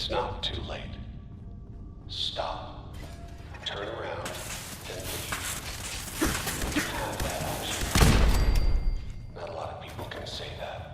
It's not too late. Stop. Turn around and leave. You have that option. Not a lot of people can say that.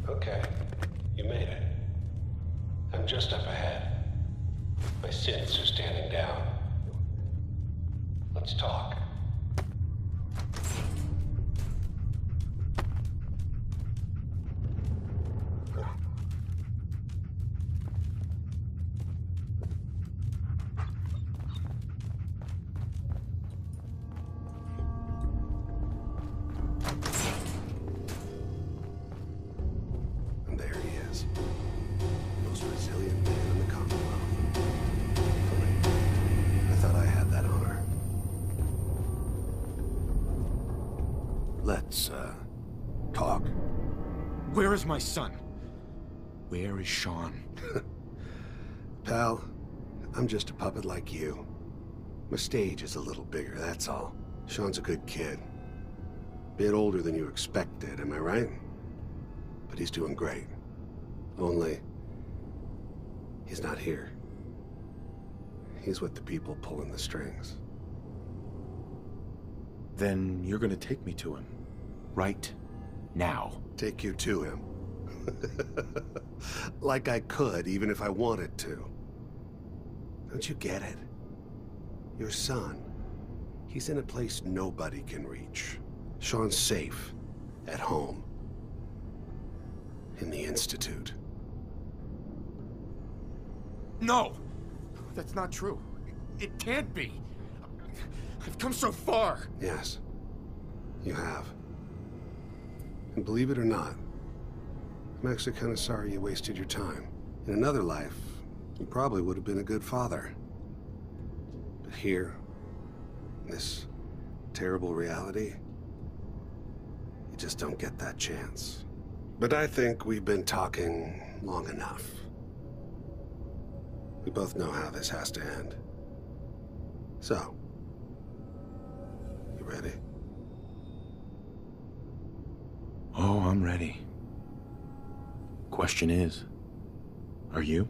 Okay, you made it. I'm just up ahead. My sins are standing down. Let's talk. Let's, talk. Where is my son? Where is Sean? Pal, I'm just a puppet like you. My stage is a little bigger, that's all. Sean's a good kid. Bit older than you expected, am I right? But he's doing great. Only, he's not here. He's with the people pulling the strings. Then you're gonna take me to him. Right now. Take you to him. Like I could, even if I wanted to. Don't you get it? Your son, he's in a place nobody can reach. Sean's safe, at home. In the Institute. No! That's not true. It can't be. I've come so far. Yes, you have. And believe it or not, I'm actually kind of sorry you wasted your time. In another life, you probably would have been a good father. But here, in this terrible reality, you just don't get that chance. But I think we've been talking long enough. We both know how this has to end. So, you ready? Oh, I'm ready. Question is, are you?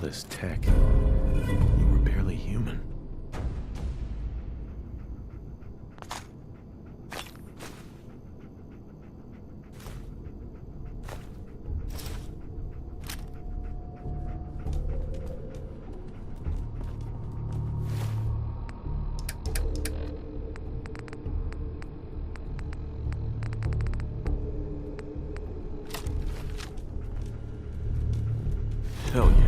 This tech. You were barely human. Hell yeah.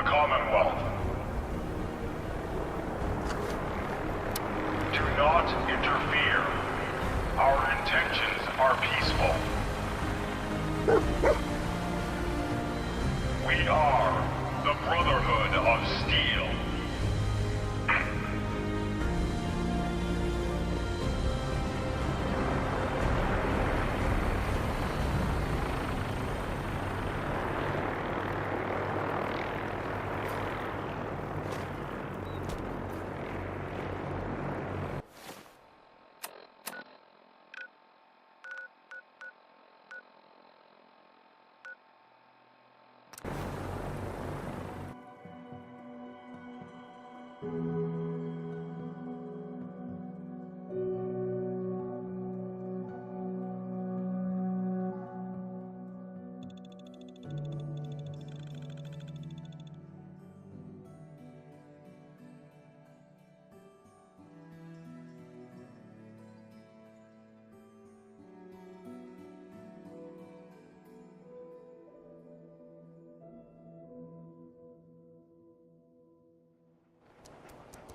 the Commonwealth. Do not interfere. Our intentions are peaceful. We are the Brotherhood of Steel.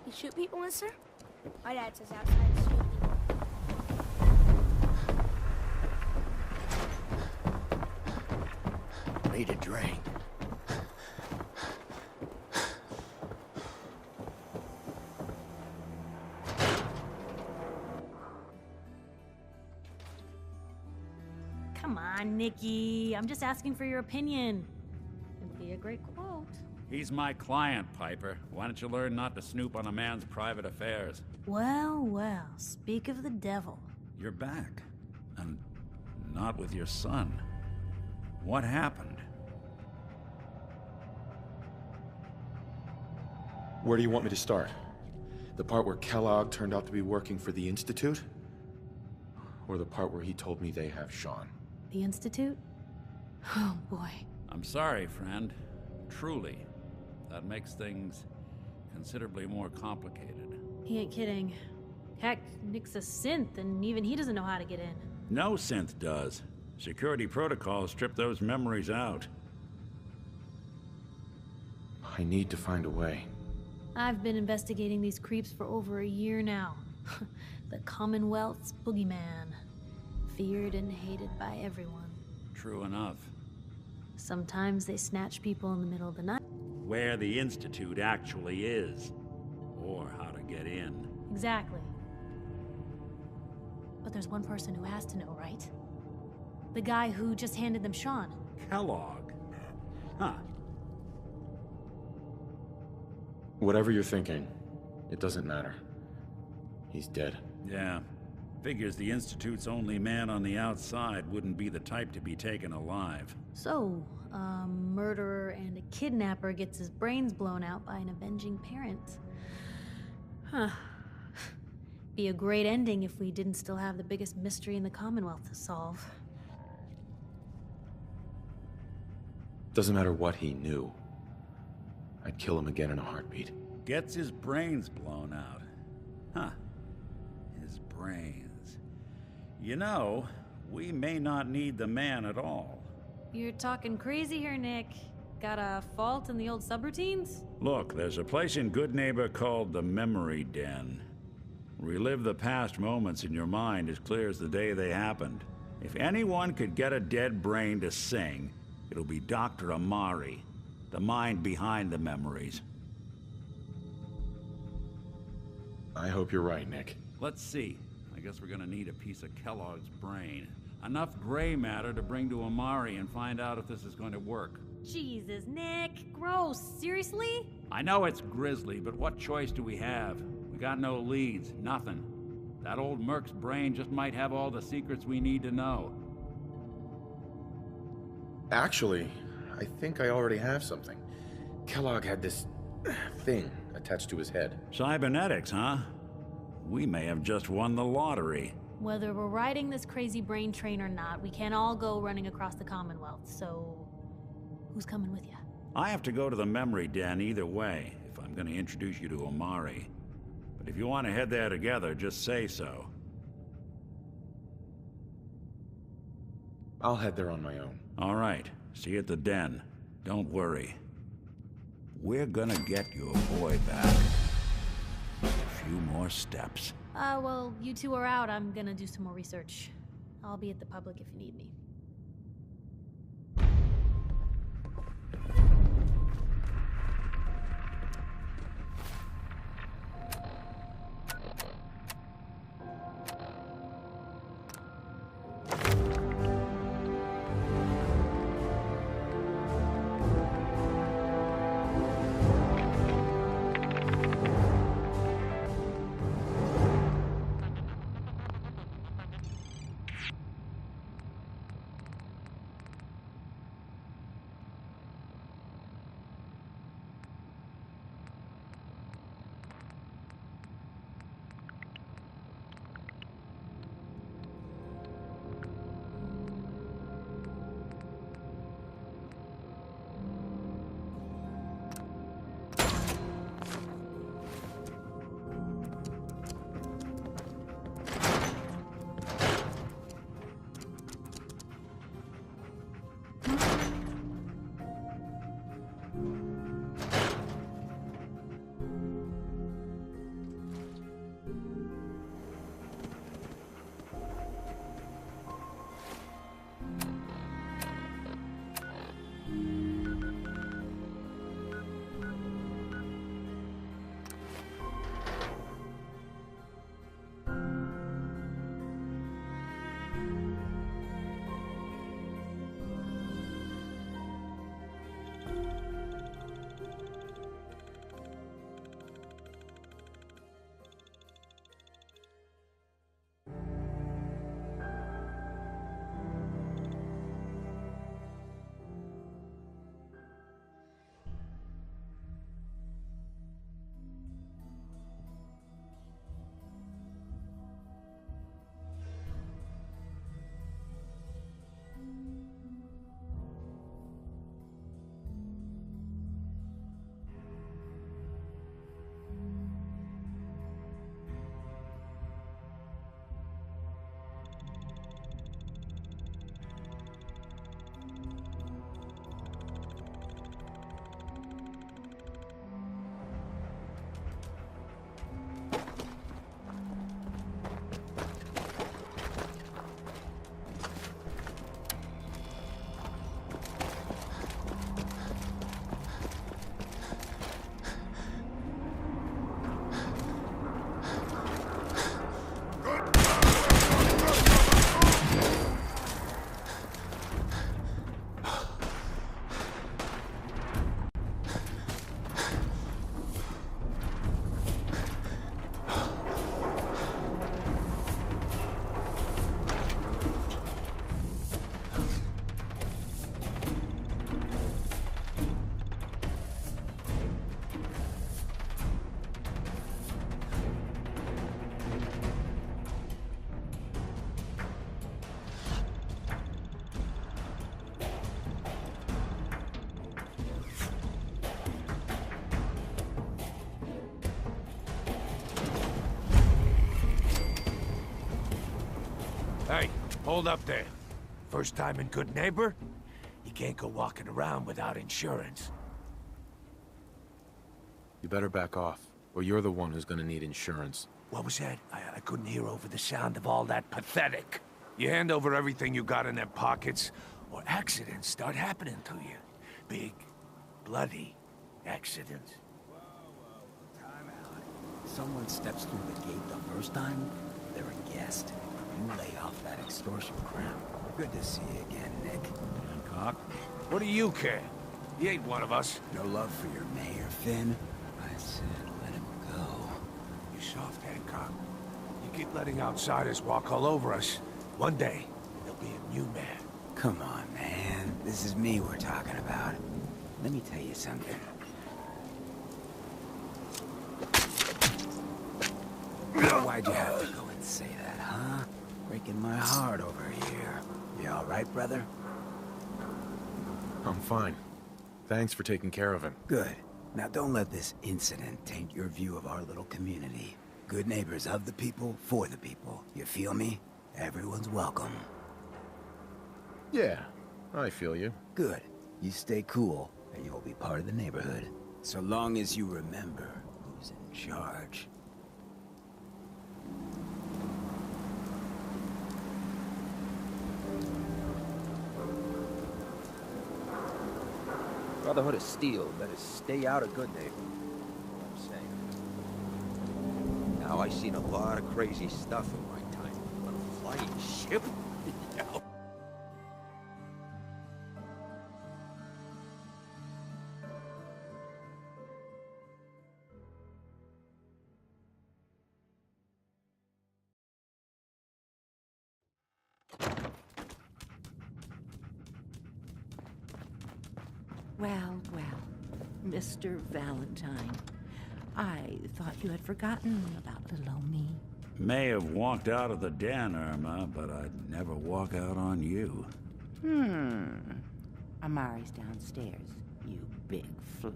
You shoot people, mister? My dad says outside to shoot people. Need a drink. Come on, Nikki. I'm just asking for your opinion. It'd be a great quote. He's my client, Piper. Why don't you learn not to snoop on a man's private affairs? Well, well, speak of the devil. You're back. And not with your son. What happened? Where do you want me to start? The part where Kellogg turned out to be working for the Institute? Or the part where he told me they have Sean? The Institute? Oh, boy. I'm sorry, friend. Truly. That makes things considerably more complicated. He ain't kidding. Heck, Nick's a synth, and even he doesn't know how to get in. No synth does. Security protocols strip those memories out. I need to find a way. I've been investigating these creeps for over a year now. The Commonwealth's boogeyman. Feared and hated by everyone. True enough. Sometimes they snatch people in the middle of the night. Where the Institute actually is. Or how to get in. Exactly. But there's one person who has to know, right? The guy who just handed them Sean. Kellogg? Huh. Whatever you're thinking, it doesn't matter. He's dead. Yeah. Figures the Institute's only man on the outside wouldn't be the type to be taken alive. So, a murderer and a kidnapper gets his brains blown out by an avenging parent. Huh. Be a great ending if we didn't still have the biggest mystery in the Commonwealth to solve. Doesn't matter what he knew. I'd kill him again in a heartbeat. Gets his brains blown out. Huh. His brains. You know, we may not need the man at all. You're talking crazy here, Nick. Got a fault in the old subroutines? Look, there's a place in Good Neighbor called the Memory Den. Relive the past moments in your mind as clear as the day they happened. If anyone could get a dead brain to sing, it'll be Dr. Amari, the mind behind the memories. I hope you're right, Nick. Let's see. I guess we're gonna need a piece of Kellogg's brain. Enough gray matter to bring to Amari and find out if this is going to work. Jesus, Nick. Gross. Seriously? I know it's grisly, but what choice do we have? We got no leads, nothing. That old Merc's brain just might have all the secrets we need to know. Actually, I think I already have something. Kellogg had this thing attached to his head. Cybernetics, huh? We may have just won the lottery. Whether we're riding this crazy brain train or not, we can't all go running across the Commonwealth, so... who's coming with you? I have to go to the Memory Den either way, if I'm gonna introduce you to Amari. But if you want to head there together, just say so. I'll head there on my own. All right. See you at the Den. Don't worry. We're gonna get your boy back. A few more steps. Well, you two are out. I'm gonna do some more research. I'll be at the public if you need me. Hey, hold up there. First time in Good Neighbor? You can't go walking around without insurance. You better back off, or you're the one who's gonna need insurance. What was that? I couldn't hear over the sound of all that pathetic. You hand over everything you got in their pockets, or accidents start happening to you. Big, bloody accidents. Time out. Someone steps through the gate the first time, they're a guest. You lay off that extortion crap. Good to see you again, Nick. Hancock? What do you care? He ain't one of us. No love for your mayor, Finn? I said let him go. You soft, Hancock. You keep letting outsiders walk all over us. One day, there'll be a new man. Come on, man. This is me we're talking about. Let me tell you something. Why'd you have to go and say that, huh? Breaking my heart over here. You all right, brother? I'm fine. Thanks for taking care of him. Good. Now don't let this incident taint your view of our little community. Good neighbors of the people, for the people. You feel me? Everyone's welcome. Yeah, I feel you. Good. You stay cool, and you'll be part of the neighborhood. So long as you remember who's in charge. Brotherhood of Steel better stay out of Good Neighbor. What I'm saying. Now, I seen a lot of crazy stuff in my time, but a flying ship? Yeah. Well, well, Mr. Valentine. I thought you had forgotten about little old me. May have walked out of the den, Irma, but I'd never walk out on you. Amari's downstairs, you big flirt.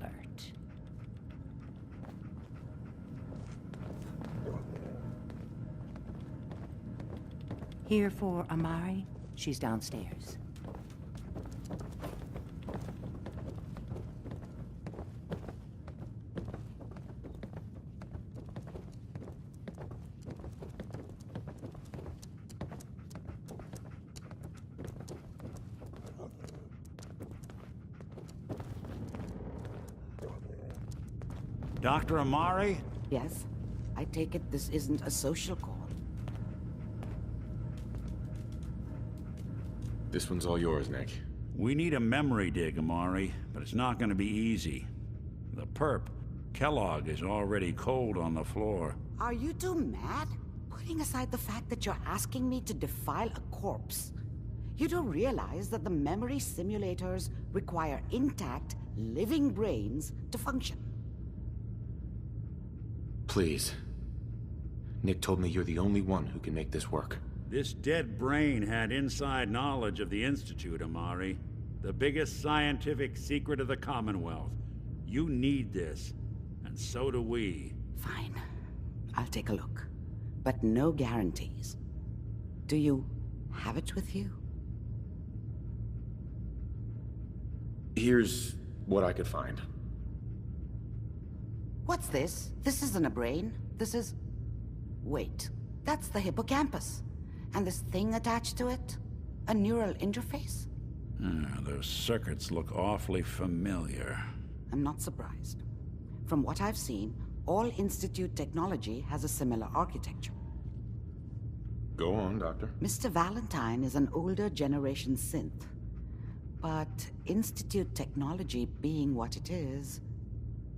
Here for Amari? She's downstairs. Dr. Amari? Yes? I take it this isn't a social call. This one's all yours, Nick. We need a memory dig, Amari, but it's not going to be easy. The perp, Kellogg, is already cold on the floor. Are you two mad? Putting aside the fact that you're asking me to defile a corpse, you don't realize that the memory simulators require intact, living brains to function. Please. Nick told me you're the only one who can make this work. This dead brain had inside knowledge of the Institute, Amari. The biggest scientific secret of the Commonwealth. You need this, and so do we. Fine. I'll take a look. But no guarantees. Do you have it with you? Here's what I could find. What's this? This isn't a brain. This is... Wait. That's the hippocampus. And this thing attached to it? A neural interface? Those circuits look awfully familiar. I'm not surprised. From what I've seen, all Institute technology has a similar architecture. Go on, Doctor. Mr. Valentine is an older generation synth. But Institute technology being what it is,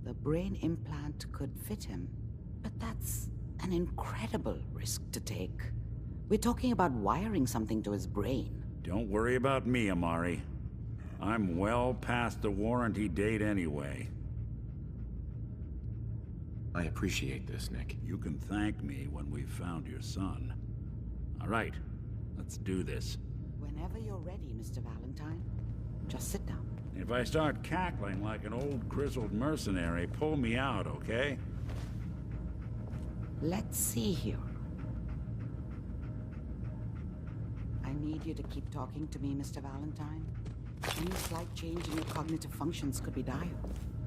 the brain implant could fit him. But that's an incredible risk to take. We're talking about wiring something to his brain. Don't worry about me, Amari. I'm well past the warranty date anyway. I appreciate this, Nick. You can thank me when we've found your son. All right, let's do this. Whenever you're ready, Mr. Valentine. Just sit down. If I start cackling like an old grizzled mercenary, pull me out, okay? Let's see here. I need you to keep talking to me, Mr. Valentine. Any slight change in your cognitive functions could be dire.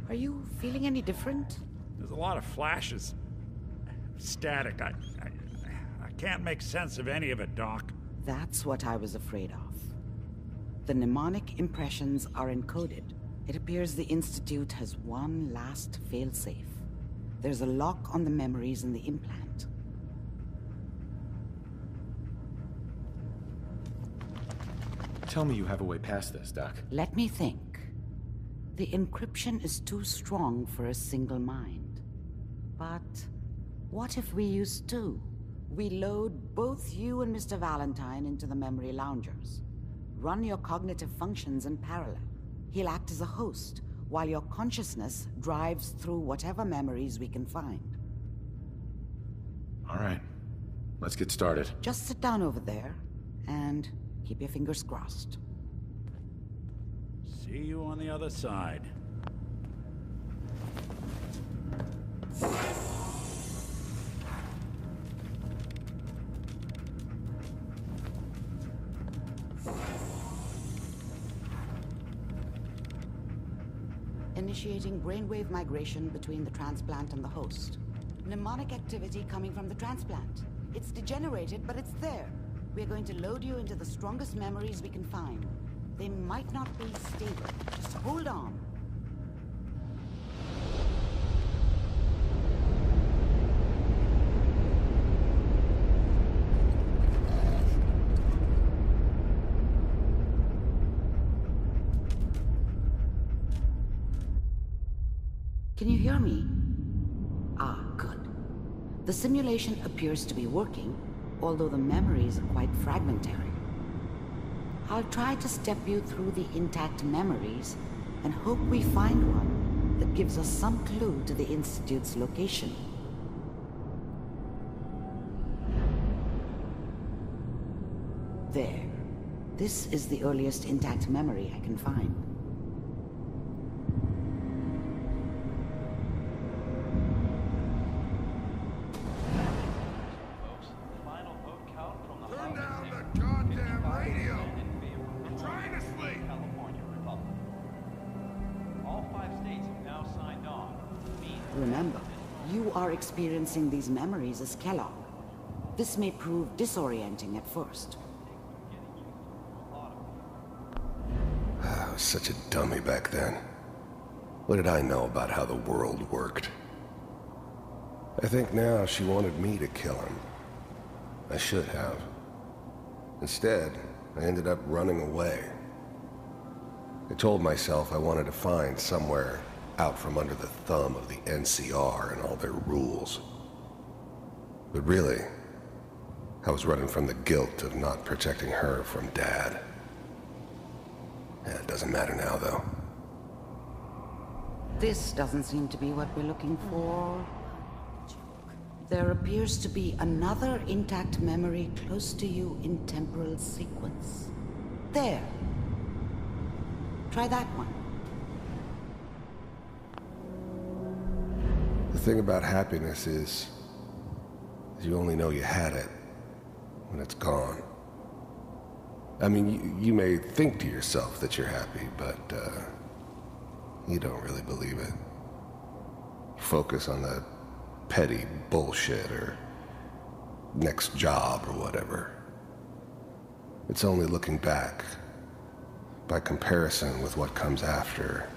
Are you feeling any different? There's a lot of flashes. Static. I can't make sense of any of it, Doc. That's what I was afraid of. The mnemonic impressions are encoded. It appears the Institute has one last failsafe. There's a lock on the memories in the implant. Tell me you have a way past this, Doc. Let me think. The encryption is too strong for a single mind. But what if we use two? We load both you and Mr. Valentine into the memory loungers. Run your cognitive functions in parallel. He'll act as a host, while your consciousness drives through whatever memories we can find. All right. Let's get started. Just sit down over there, and keep your fingers crossed. See you on the other side. initiating brainwave migration between the transplant and the host. Mnemonic activity coming from the transplant. It's degenerated, but it's there. We're going to load you into the strongest memories we can find. They might not be stable. Just hold on. Can you hear me? Ah, good. The simulation appears to be working, although the memories are quite fragmentary. I'll try to step you through the intact memories and hope we find one that gives us some clue to the Institute's location. There. This is the earliest intact memory I can find. Remember, you are experiencing these memories as Kellogg. This may prove disorienting at first. I was such a dummy back then. What did I know about how the world worked? I think now she wanted me to kill him. I should have. Instead, I ended up running away. I told myself I wanted to find somewhere out from under the thumb of the NCR and all their rules. But really, I was running from the guilt of not protecting her from Dad. It doesn't matter now, though. This doesn't seem to be what we're looking for. There appears to be another intact memory close to you in temporal sequence. There. Try that one. The thing about happiness is you only know you had it when it's gone. I mean, you may think to yourself that you're happy, but you don't really believe it. Focus on the petty bullshit or next job or whatever. It's only looking back, by comparison with what comes after,